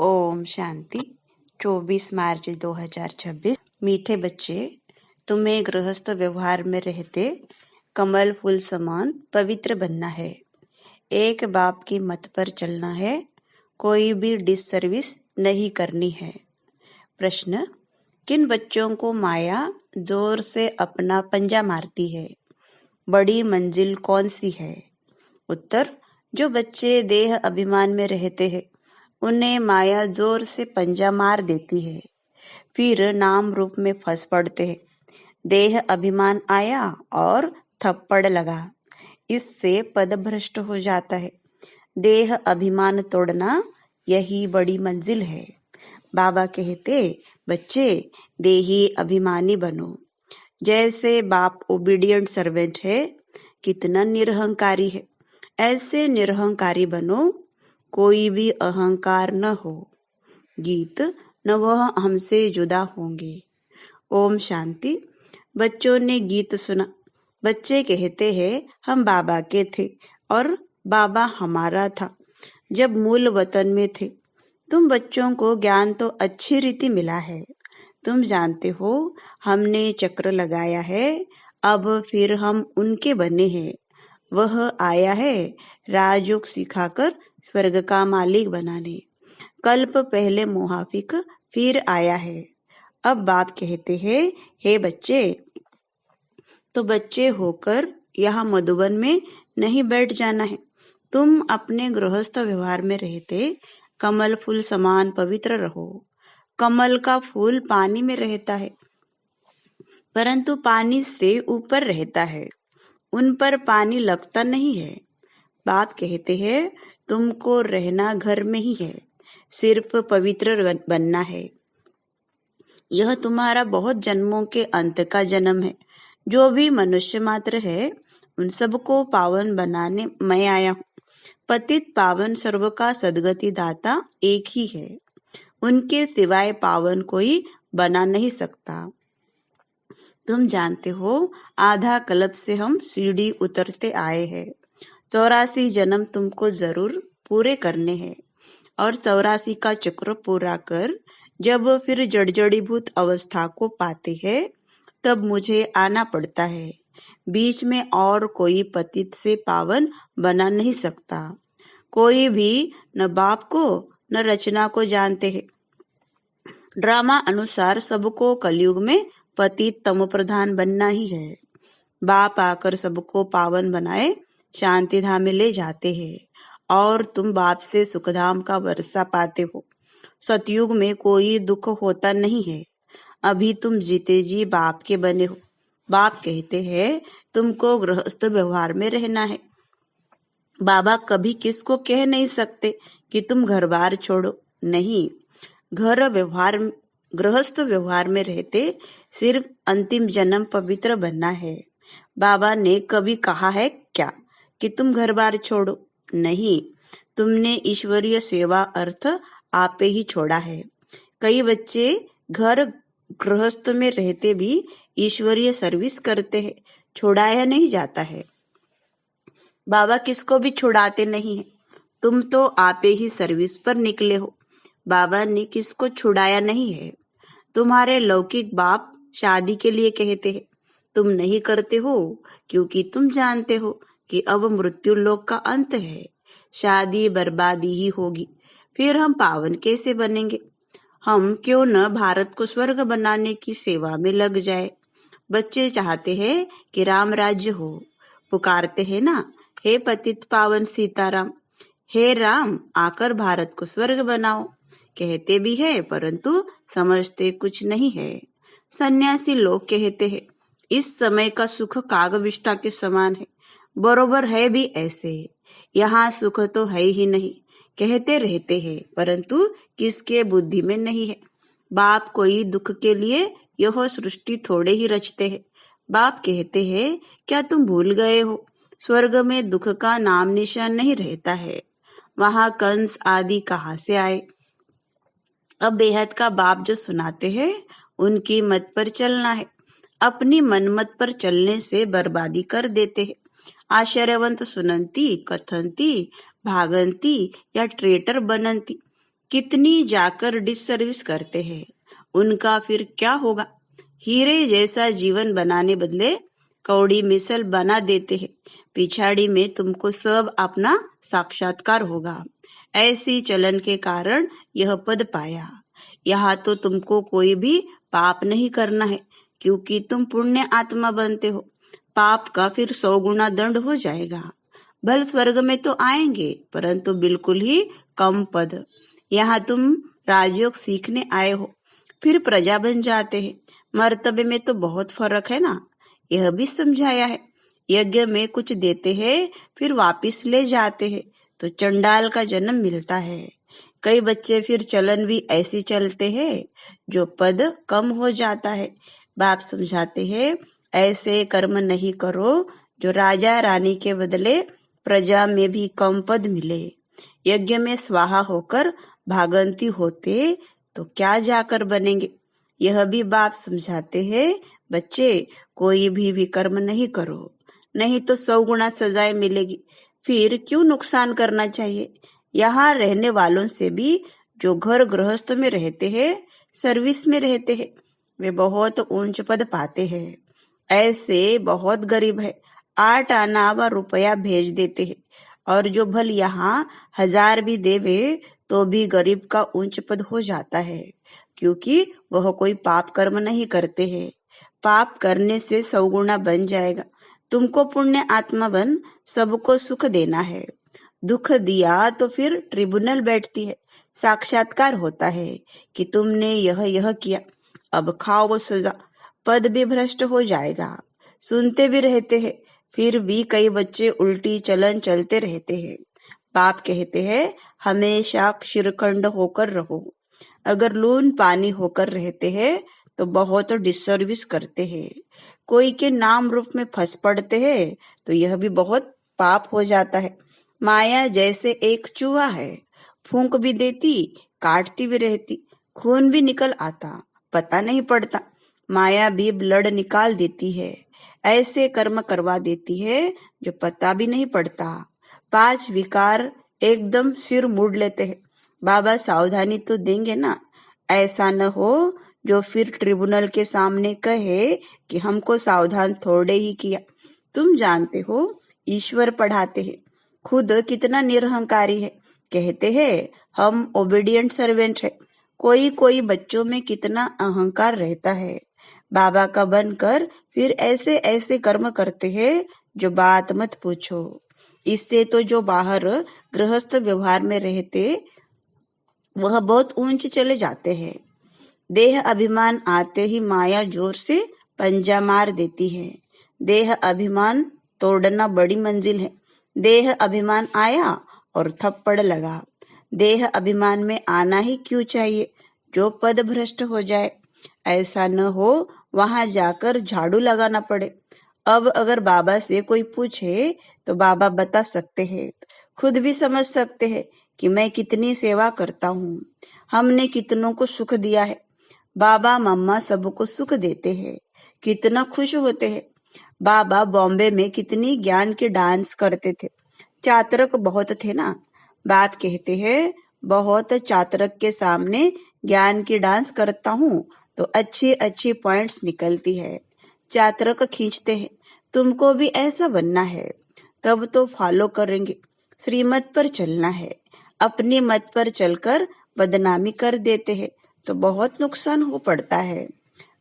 ओम शांति। 24 मार्च 2026। मीठे बच्चे, तुम्हें गृहस्थ व्यवहार में रहते कमल फूल समान पवित्र बनना है। एक बाप की मत पर चलना है, कोई भी डिससर्विस नहीं करनी है। प्रश्न: किन बच्चों को माया जोर से अपना पंजा मारती है? बड़ी मंजिल कौन सी है? उत्तर: जो बच्चे देह अभिमान में रहते हैं उन्हें माया जोर से पंजा मार देती है, फिर नाम रूप में फंस पड़ते हैं। देह अभिमान आया और थप्पड़ लगा, इससे पदभ्रष्ट हो जाता है। देह अभिमान तोड़ना यही बड़ी मंजिल है। बाबा कहते, बच्चे देही अभिमानी बनो। जैसे बाप ओबीडियंट सर्वेंट है, कितना निरहंकारी है, ऐसे निरहंकारी बनो, कोई भी अहंकार न हो। गीत: न वह हमसे जुदा होंगे। ओम शांति। बच्चों ने गीत सुना। बच्चे कहते हैं, हम बाबा के थे और बाबा हमारा था जब मूल वतन में थे। तुम बच्चों को ज्ञान तो अच्छी रीति मिला है। तुम जानते हो हमने चक्र लगाया है, अब फिर हम उनके बने हैं। वह आया है राजयोग सिखाकर स्वर्ग का मालिक बनाने। कल्प पहले मुहाफिक फिर आया है। अब बाप कहते हैं, हे बच्चे, तो बच्चे होकर यहाँ मधुबन में नहीं बैठ जाना है। तुम अपने गृहस्थ व्यवहार में रहते कमल फूल समान पवित्र रहो। कमल का फूल पानी में रहता है, परंतु पानी से ऊपर रहता है, उन पर पानी लगता नहीं है। बाप कहते हैं, तुमको रहना घर में ही है, सिर्फ पवित्र बनना है। यह तुम्हारा बहुत जन्मों के अंत का जन्म है। जो भी मनुष्य मात्र है उन सबको पावन बनाने मैं आया हूँ। पतित पावन सर्व का सदगति दाता एक ही है, उनके सिवाय पावन कोई बना नहीं सकता। तुम जानते हो आधा कल्प से हम सीढ़ी उतरते आए हैं। 84 जन्म तुमको जरूर पूरे करने हैं और 84 का चक्र पूरा कर जब फिर जड़जड़ीभूत अवस्था को पाते हैं तब मुझे आना पड़ता है। बीच में और कोई पतित से पावन बना नहीं सकता। कोई भी न बाप को न रचना को जानते हैं। ड्रामा अनुसार सबको कलयुग में पतित तमो प्रधान बनना ही है। बाप आकर सबको पावन बनाए शांति धाम में ले जाते हैं और तुम बाप से सुखधाम का वर्षा पाते हो। सतयुग में कोई दुख होता नहीं है। अभी तुम जीते जी बाप के बने हो। बाप कहते हैं, तुमको गृहस्थ व्यवहार में रहना है। बाबा कभी किसको कह नहीं सकते कि तुम घर बार छोड़ो, नहीं। गृहस्थ व्यवहार में रहते सिर्फ अंतिम जन्म पवित्र बनना है। बाबा ने कभी कहा है क्या कि तुम घर बार छोड़ो? नहीं, तुमने ईश्वरीय सेवा अर्थ आपे ही छोड़ा है। कई बच्चे घर गृहस्थ में रहते भी ईश्वरीय सर्विस करते हैं, छुड़ाया नहीं जाता है। बाबा किसको भी छुड़ाते नहीं है। तुम तो आपे ही सर्विस पर निकले हो। बाबा ने किसको छुड़ाया नहीं है। तुम्हारे लौकिक बाप शादी के लिए कहते हैं, तुम नहीं करते हो क्योंकि तुम जानते हो कि अब मृत्यु लोक का अंत है, शादी बर्बादी ही होगी, फिर हम पावन कैसे बनेंगे? हम क्यों न भारत को स्वर्ग बनाने की सेवा में लग जाए। बच्चे चाहते हैं कि राम राज्य हो, पुकारते हैं ना, हे पतित पावन सीताराम, हे राम आकर भारत को स्वर्ग बनाओ। कहते भी है परंतु समझते कुछ नहीं है। सन्यासी लोग कहते हैं, इस समय का सुख कागविष्ठा के समान है। बरोबर है भी ऐसे। यहाँ सुख तो है ही नहीं, कहते रहते हैं परंतु किसके बुद्धि में नहीं है। बाप कोई दुख के लिए यह सृष्टि थोड़े ही रचते हैं। बाप कहते हैं, क्या तुम भूल गए हो, स्वर्ग में दुख का नाम निशान नहीं रहता है। वहां कंस आदि कहाँ से आए? अब बेहद का बाप जो सुनाते हैं उनकी मत पर चलना है। अपनी मनमत पर चलने से बर्बादी कर देते हैं। आश्चर्यवंत सुनंती, कथंती, भागंती या ट्रेटर बनंती। कितनी जाकर डिससर्विस करते हैं, उनका फिर क्या होगा। हीरे जैसा जीवन बनाने बदले कौड़ी मिसल बना देते हैं। पिछाड़ी में तुमको सब अपना साक्षात्कार होगा। ऐसी चलन के कारण यह पद पाया। यहाँ तो तुमको कोई भी पाप नहीं करना है, क्योंकि तुम पुण्य आत्मा बनते हो। पाप का फिर 100 गुना दंड हो जाएगा। भल स्वर्ग में तो आएंगे, परंतु बिल्कुल ही कम पद। यहाँ तुम राजयोग सीखने आए हो, फिर प्रजा बन जाते हैं। मर्तबे में तो बहुत फर्क है ना, यह भी समझाया है। यज्ञ में कुछ देते हैं, फिर वापिस ले जाते हैं, तो चंडाल का जन्म मिलता है। कई बच्चे फिर चलन भी ऐसी चलते हैं, जो पद कम हो जाता है। बाप समझाते हैं, ऐसे कर्म नहीं करो जो राजा रानी के बदले प्रजा में भी कम पद मिले। यज्ञ में स्वाहा होकर भागंती होते तो क्या जाकर बनेंगे। यह भी बाप समझाते हैं, बच्चे कोई भी कर्म नहीं करो, नहीं तो 100 गुना सजाएं मिलेगी। फिर क्यों नुकसान करना चाहिए। यहाँ रहने वालों से भी जो घर गृहस्थ में रहते हैं, सर्विस में रहते हैं, वे बहुत ऊंच पद पाते हैं। ऐसे बहुत गरीब है, 8 आना व रुपया भेज देते हैं, और जो भल यहाँ 1000 भी देवे तो भी गरीब का ऊंच पद हो जाता है, क्योंकि वह कोई पाप कर्म नहीं करते हैं। पाप करने से 100 गुना बन जाएगा। तुमको पुण्य आत्मा बन सबको सुख देना है। दुख दिया तो फिर ट्रिब्यूनल बैठती है, साक्षात्कार होता है कि तुमने यह किया, अब खाओ वो सजा। पद भी भ्रष्ट हो जाएगा। सुनते भी रहते हैं, फिर भी कई बच्चे उल्टी चलन चलते रहते हैं। बाप कहते हैं, हमेशा शिरखंड होकर रहो। अगर लून पानी होकर रहते हैं तो बहुत डिससर्विस करते हैं। कोई के नाम रूप में फंस पड़ते हैं तो यह भी बहुत पाप हो जाता है। माया जैसे एक चूहा है, फूंक भी देती, काटती भी रहती, खून भी निकल आता, पता नहीं पड़ता। माया भी ब्लड निकाल देती है, ऐसे कर्म करवा देती है जो पता भी नहीं पड़ता। 5 विकार एकदम सिर मुड़ लेते हैं। बाबा सावधानी तो देंगे ना, ऐसा न हो जो फिर ट्रिब्यूनल के सामने कहे कि हमको सावधान थोड़े ही किया। तुम जानते हो, ईश्वर पढ़ाते हैं, खुद कितना निरहंकारी है। कहते हैं हम ओबीडियंट सर्वेंट है। कोई बच्चों में कितना अहंकार रहता है। बाबा का बनकर फिर ऐसे ऐसे कर्म करते हैं जो बात मत पूछो। इससे तो जो बाहर गृहस्थ व्यवहार में रहते वह बहुत ऊंचे चले जाते हैं। देह अभिमान आते ही माया जोर से पंजा मार देती है। देह अभिमान तोड़ना बड़ी मंजिल है। देह अभिमान आया और थप्पड़ लगा। देह अभिमान में आना ही क्यों चाहिए जो पद भ्रष्ट हो जाए। ऐसा न हो वहां जाकर झाड़ू लगाना पड़े। अब अगर बाबा से कोई पूछे तो बाबा बता सकते हैं, खुद भी समझ सकते हैं कि मैं कितनी सेवा करता हूँ, हमने कितनों को सुख दिया है। बाबा मम्मा सबको सुख देते हैं, कितना खुश होते हैं। बाबा बॉम्बे में कितनी ज्ञान के डांस करते थे, चातरक बहुत थे ना। बाप कहते हैं बहुत चातरक के सामने ज्ञान की डांस करता हूँ तो अच्छी अच्छी पॉइंट्स निकलती है, चातरक खींचते हैं। तुमको भी ऐसा बनना है, तब तो फॉलो करेंगे। श्रीमत पर चलना है, अपनी मत पर चलकर बदनामी कर देते हैं तो बहुत नुकसान हो पड़ता है।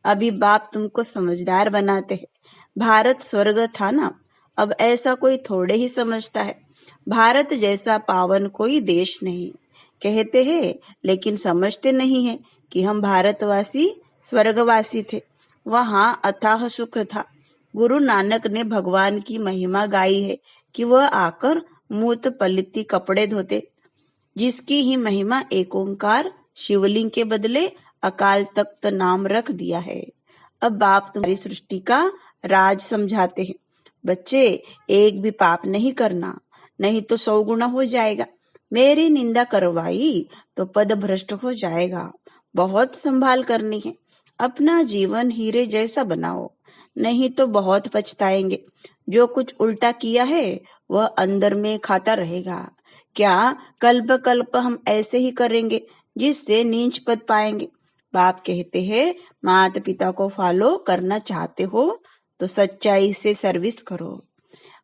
अभी बाप तुमको समझदार बनाते हैं। भारत स्वर्ग था ना, अब ऐसा कोई थोड़े ही समझता है। भारत जैसा पावन कोई देश नहीं, कहते हैं लेकिन समझते नहीं है कि हम भारतवासी स्वर्गवासी थे। वहाँ अथाह सुख था। गुरु नानक ने भगवान की महिमा गाई है कि वह आकर मूत पलिती कपड़े धोते, जिसकी ही महिमा एक ओंकार शिवलिंग के बदले अकाल तख्त नाम रख दिया है। अब बाप तुम्हारी सृष्टि का राज समझाते हैं। बच्चे एक भी पाप नहीं करना, नहीं तो 100 गुना हो जाएगा। मेरी निंदा करवाई तो पद भ्रष्ट हो जाएगा। बहुत संभाल करनी है। अपना जीवन हीरे जैसा बनाओ, नहीं तो बहुत पछताएंगे। जो कुछ उल्टा किया है वह अंदर में खाता रहेगा। क्या कल्प कल्प हम ऐसे ही करेंगे जिससे नीच पद पाएंगे। बाप कहते हैं माता पिता को फॉलो करना चाहते हो तो सच्चाई से सर्विस करो।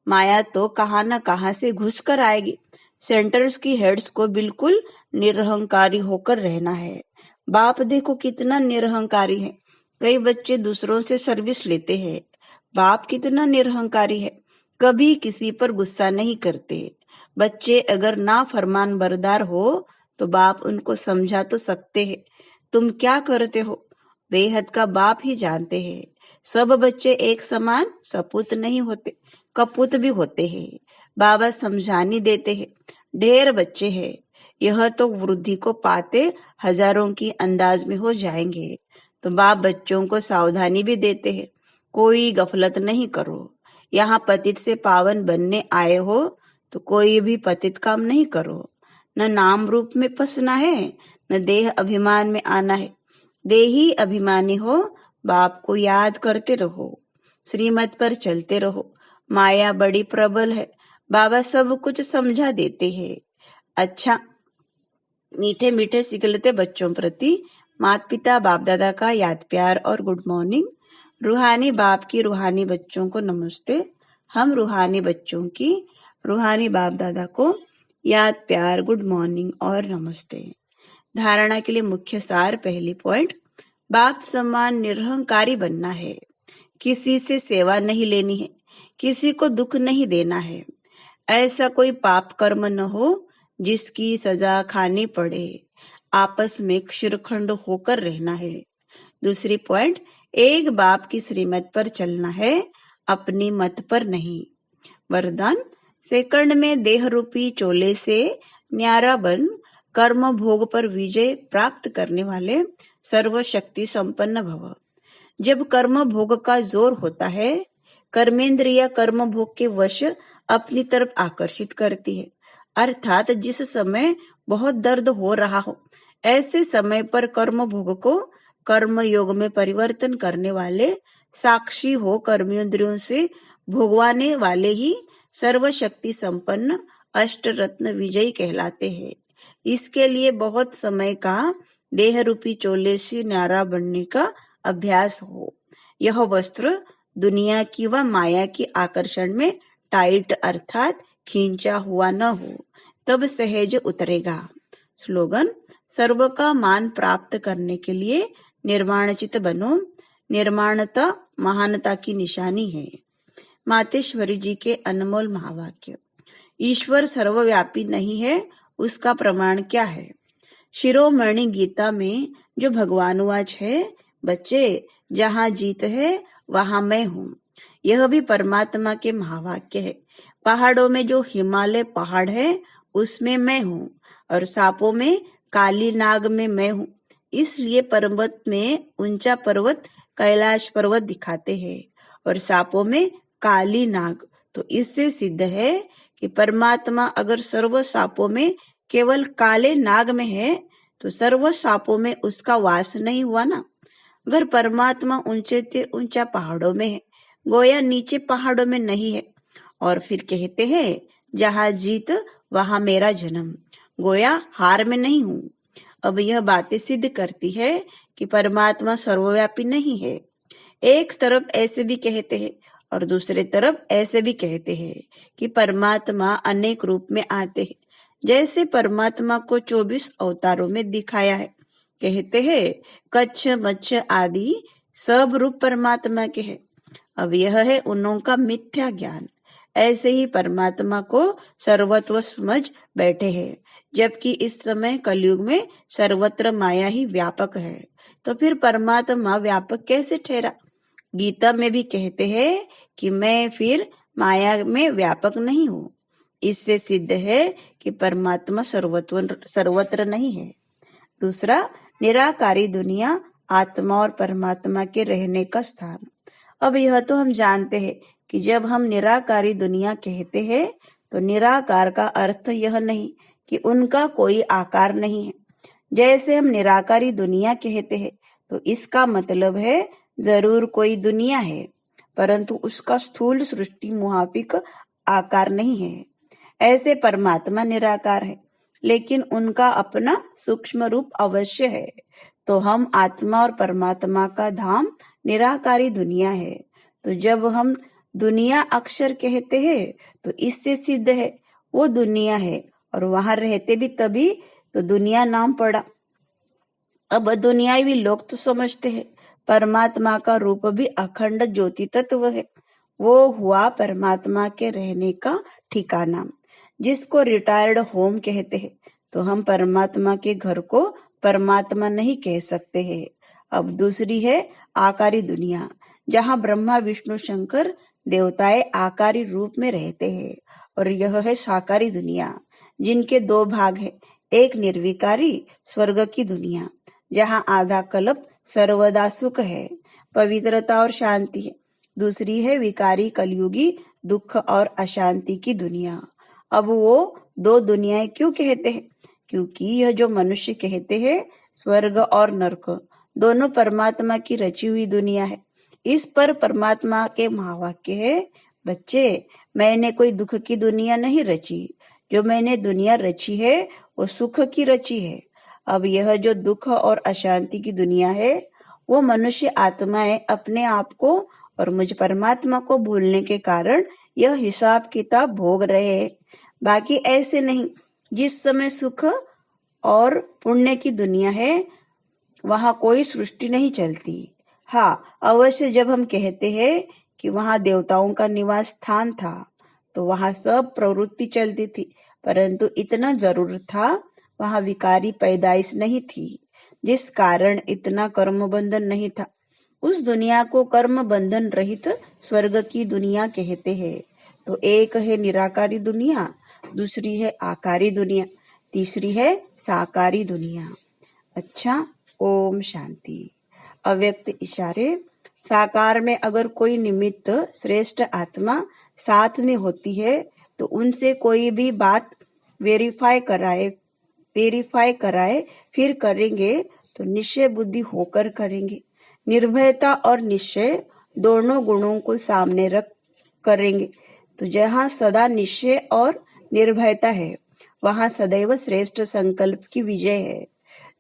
माया तो कहाँ न कहाँ से घुस कर आएगी। सेंटर्स की हेड्स को बिल्कुल निरहंकारी होकर रहना है। बाप देखो कितना निरहंकारी है। कई बच्चे दूसरों से सर्विस लेते हैं। बाप कितना निरहंकारी है, कभी किसी पर गुस्सा नहीं करते। बच्चे अगर ना फरमान बरदार हो तो बाप उनको समझा तो सकते हैं, तुम क्या करते हो बेहद का बाप ही जानते हैं। सब बच्चे एक समान सपूत नहीं होते, कपूत भी होते हैं। बाबा समझानी देते हैं। ढेर बच्चे हैं, यह तो वृद्धि को पाते हजारों की अंदाज में हो जाएंगे। तो बाप बच्चों को सावधानी भी देते हैं, कोई गफलत नहीं करो। यहाँ पतित से पावन बनने आए हो तो कोई भी पतित काम नहीं करो। न नाम रूप में फंसना है, न देह अभिमान में आना है। देही अभिमानी हो, बाप को याद करते रहो, श्रीमत पर चलते रहो। माया बड़ी प्रबल है, बाबा सब कुछ समझा देते हैं। अच्छा, मीठे मीठे सिकलते बच्चों प्रति माता पिता बाप दादा का याद प्यार और गुड मॉर्निंग। रूहानी बाप की रूहानी बच्चों को नमस्ते। हम रूहानी बच्चों की रूहानी बाप दादा को याद प्यार गुड मॉर्निंग और नमस्ते। धारणा के लिए मुख्य सार, पहली पॉइंट, बाप समान निरहंकारी बनना है। किसी से सेवा नहीं लेनी है, किसी को दुख नहीं देना है। ऐसा कोई पाप कर्म न हो जिसकी सजा खानी पड़े। आपस में क्षीरखंड होकर रहना है। दूसरी पॉइंट, एक बाप की श्रीमत पर चलना है, अपनी मत पर नहीं। वरदान, सेकंड में देह रूपी चोले से न्यारा बन कर्म भोग पर विजय प्राप्त करने वाले सर्वशक्ति संपन्न भव। जब कर्म भोग का जोर होता है, कर्मेंद्रिय कर्म भोग के वश अपनी तरफ आकर्षित करती है। अर्थात जिस समय बहुत दर्द हो रहा हो, ऐसे समय पर कर्म भोग को कर्म योग में परिवर्तन करने वाले साक्षी हो कर्मेंद्रियों से भोगवाने वाले ही सर्वशक्ति संपन्न अष्ट रत्न विजयी कहलाते हैं। इसके लिए बहुत समय का देह रूपी चोले से न्यारा बनने का अभ्यास हो। यह वस्त्र दुनिया की व माया की आकर्षण में टाइट अर्थात खींचा हुआ न हो, तब सहज उतरेगा। स्लोगन, सर्व का मान प्राप्त करने के लिए निर्माणचित बनो। निर्माणता महानता की निशानी है। मातेश्वरी जी के अनमोल महावाक्य। ईश्वर सर्वव्यापी नहीं है, उसका प्रमाण क्या है? शिरोमणि गीता में जो भगवान वाच है, बच्चे जहाँ जीत है वहां मैं हूँ। यह भी परमात्मा के महावाक्य है। पहाड़ों में जो हिमालय पहाड़ है उसमें मैं हूँ, और सांपों में काली नाग में मैं हूँ। इसलिए पर्वत में ऊंचा पर्वत कैलाश पर्वत दिखाते हैं और सांपों में काली नाग। तो इससे सिद्ध है कि परमात्मा अगर सर्व सांपों में केवल काले नाग में है तो सर्व सांपों में उसका वास नहीं हुआ ना। अगर परमात्मा ऊंचे से ऊंचा पहाड़ों में है, गोया नीचे पहाड़ों में नहीं है, और फिर कहते हैं जहाँ जीत वहां मेरा जन्म, गोया हार में नहीं हूँ। अब यह बातें सिद्ध करती है कि परमात्मा सर्वव्यापी नहीं है। एक तरफ ऐसे भी कहते हैं और दूसरे तरफ ऐसे भी कहते हैं कि परमात्मा अनेक रूप में आते हैं, जैसे परमात्मा को 24 अवतारों में दिखाया है। कहते हैं कच्छ मच्छ आदि सब रूप परमात्मा के हैं। अब यह है उन्हों का मिथ्या ज्ञान। ऐसे ही परमात्मा को सर्वत्व समझ बैठे हैं, जबकि इस समय कलयुग में सर्वत्र माया ही व्यापक है। तो फिर परमात्मा व्यापक कैसे ठहरा? गीता में भी कहते हैं कि मैं फिर माया में व्यापक नहीं हूँ। इससे सिद्ध है कि परमात्मा सर्वत्र नहीं है। दूसरा, निराकारी दुनिया आत्मा और परमात्मा के रहने का स्थान। अब यह तो हम जानते हैं कि जब हम निराकारी दुनिया कहते हैं तो निराकार का अर्थ यह नहीं कि उनका कोई आकार नहीं है। जैसे हम निराकारी दुनिया कहते हैं तो इसका मतलब है जरूर कोई दुनिया है, परंतु उसका स्थूल सृष्टि मुहाफिक आकार नहीं है। ऐसे परमात्मा निराकार है। लेकिन उनका अपना सूक्ष्म रूप अवश्य है। तो हम आत्मा और परमात्मा का धाम निराकारी दुनिया है। तो जब हम दुनिया अक्षर कहते हैं तो इससे सिद्ध है वो दुनिया है, और वहां रहते भी तभी तो दुनिया नाम पड़ा। अब दुनियावी लोग तो समझते हैं परमात्मा का रूप भी अखंड ज्योति तत्व है। वो हुआ परमात्मा के रहने का ठिकाना, जिसको रिटायर्ड होम कहते हैं। तो हम परमात्मा के घर को परमात्मा नहीं कह सकते हैं। अब दूसरी है आकारी दुनिया, जहाँ ब्रह्मा विष्णु शंकर देवताएं आकारी रूप में रहते हैं। और यह है साकारी दुनिया, जिनके दो भाग है। एक निर्विकारी स्वर्ग की दुनिया, जहाँ आधा कल्प सर्वदा सुख है, पवित्रता और शांति है। दूसरी है विकारी कलयुगी दुख और अशांति की दुनिया। अब वो दो दुनियाएं क्यों कहते हैं? क्योंकि यह जो मनुष्य कहते हैं स्वर्ग और नरक दोनों परमात्मा की रची हुई दुनिया है। इस पर परमात्मा के महावाक्य है, बच्चे मैंने कोई दुख की दुनिया नहीं रची, जो मैंने दुनिया रची है वो सुख की रची है। अब यह जो दुख और अशांति की दुनिया है वो मनुष्य आत्माएं अपने आप को और मुझ परमात्मा को भूलने के कारण यह हिसाब किताब भोग रहे हैं। बाकी ऐसे नहीं। जिस समय सुख और पुण्य की दुनिया है वहां कोई सृष्टि नहीं चलती। हाँ, अवश्य जब हम कहते हैं कि वहां देवताओं का निवास स्थान था तो वहां सब प्रवृत्ति चलती थी, परंतु इतना जरूर था वहां विकारी पैदाइश नहीं थी, जिस कारण इतना कर्म बंधन नहीं था। उस दुनिया को कर्म बंधन रहित स्वर्ग की दुनिया कहते हैं। तो एक है निराकारी दुनिया, दूसरी है आकारी दुनिया, तीसरी है साकारी दुनिया। अच्छा, ओम शांति। अव्यक्त इशारे। साकार में अगर कोई निमित्त श्रेष्ठ आत्मा साथ में होती है तो उनसे कोई भी बात वेरीफाई कराए फिर करेंगे तो निश्चय बुद्धि होकर करेंगे। निर्भयता और निश्चय दोनों गुणों को सामने रख करेंगे। तो जहाँ सदा निश्चय और निर्भयता है वहाँ सदैव श्रेष्ठ संकल्प की विजय है।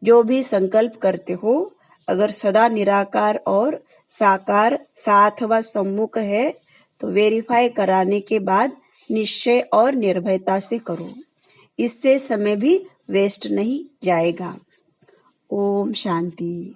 जो भी संकल्प करते हो अगर सदा निराकार और साकार साथ व सम्मुख है तो वेरीफाई कराने के बाद निश्चय और निर्भयता से करो। इससे समय भी वेस्ट नहीं जाएगा। ओम शांति।